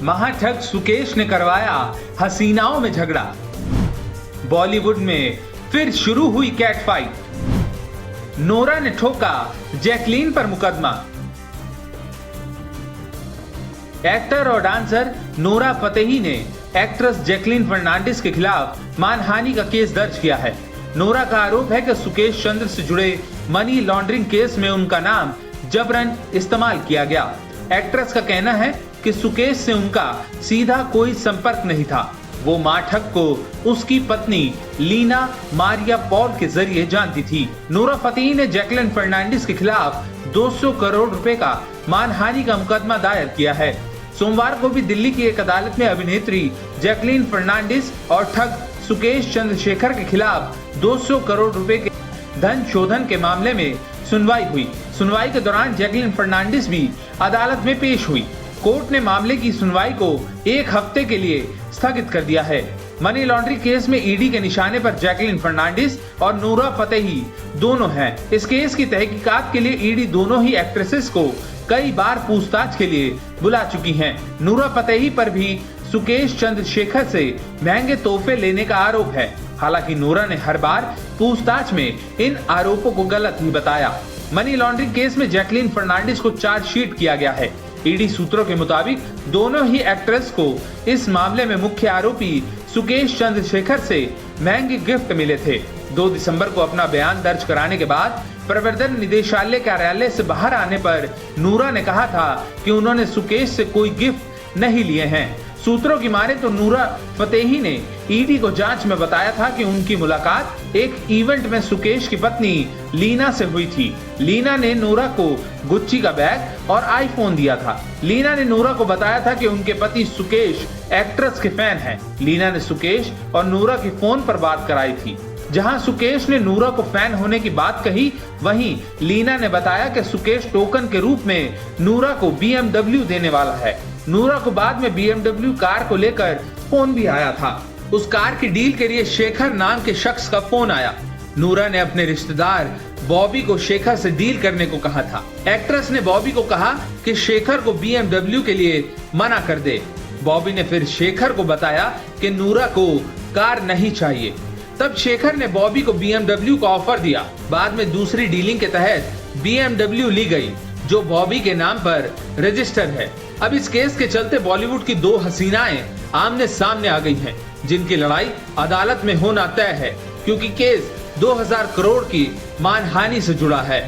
महाठग सुकेश ने करवाया हसीनाओं में झगड़ा। बॉलीवुड में फिर शुरू हुई कैट फाइट। नोरा ने ठोका जैकलीन पर मुकदमा। एक्टर और डांसर नोरा फतेही ने एक्ट्रेस जैकलीन फर्नांडिस के खिलाफ मानहानि का केस दर्ज किया है। नोरा का आरोप है कि सुकेश चंद्र से जुड़े मनी लॉन्ड्रिंग केस में उनका नाम जबरन इस्तेमाल किया गया। एक्ट्रेस का कहना है कि सुकेश से उनका सीधा कोई संपर्क नहीं था। वो माठग को उसकी पत्नी लीना मारिया पॉल के जरिए जानती थी। नोरा फतेही ने जैकलीन फर्नांडिस के खिलाफ 200 करोड़ रुपए का मानहानि का मुकदमा दायर किया है। सोमवार को भी दिल्ली की एक अदालत में अभिनेत्री जैकलीन फर्नांडिस और ठग सुकेश चंद्रशेखर के खिलाफ 200 करोड़ रुपए के धन शोधन के मामले में सुनवाई हुई। सुनवाई के दौरान जैकलीन फर्नांडिस भी अदालत में पेश हुई। कोर्ट ने मामले की सुनवाई को 1 हफ्ते के लिए स्थगित कर दिया है। मनी लॉन्ड्रिंग केस में ईडी के निशाने पर जैकलीन फर्नांडिस और नोरा फतेही दोनों हैं। इस केस की तहकीकात के लिए ईडी दोनों ही एक्ट्रेसेस को कई बार पूछताछ के लिए बुला चुकी हैं। नोरा फतेही पर भी सुकेश चंद्रशेखर से महंगे तोहफे लेने का आरोप है। हालांकि नोरा ने हर बार पूछताछ में इन आरोपों को गलत ही बताया। मनी लॉन्ड्रिंग केस में जैकलीन फर्नांडिस को चार्जशीट किया गया है। ईडी सूत्रों के मुताबिक दोनों ही एक्ट्रेस को इस मामले में मुख्य आरोपी सुकेश चंद्रशेखर से महंगे गिफ्ट मिले थे। 2 दिसंबर को अपना बयान दर्ज कराने के बाद प्रवर्तन निदेशालय कार्यालय से बाहर आने पर नोरा ने कहा था कि उन्होंने सुकेश से कोई गिफ्ट नहीं लिए हैं। सूत्रों की माने तो नोरा फतेही ने ईडी को जांच में बताया था कि उनकी मुलाकात एक इवेंट में सुकेश की पत्नी लीना से हुई थी। लीना ने नोरा को गुच्ची का बैग और आईफोन दिया था। लीना ने नोरा को बताया था कि उनके पति सुकेश एक्ट्रेस के फैन हैं। लीना ने सुकेश और नोरा की फोन पर बात कराई थी। जहां सुकेश ने नोरा को फैन होने की बात कही, वहीं लीना ने बताया कि सुकेश टोकन के रूप में नोरा को BMW देने वाला है। नोरा को बाद में BMW कार को लेकर फोन भी आया था। उस कार की डील के लिए शेखर नाम के शख्स का फोन आया। नोरा ने अपने रिश्तेदार बॉबी को शेखर से डील करने को कहा था। एक्ट्रेस ने बॉबी को कहा कि शेखर को BMW के लिए मना कर दे। बॉबी ने फिर शेखर को बताया कि नोरा को कार नहीं चाहिए। तब शेखर ने बॉबी को BMW का ऑफर दिया। बाद में दूसरी डीलिंग के तहत BMW ली गई, जो बॉबी के नाम पर रजिस्टर है। अब इस केस के चलते बॉलीवुड की 2 हसीनाएं आमने सामने आ गई हैं, जिनकी लड़ाई अदालत में होना तय है, क्योंकि केस 2000 करोड़ की मानहानि से जुड़ा है।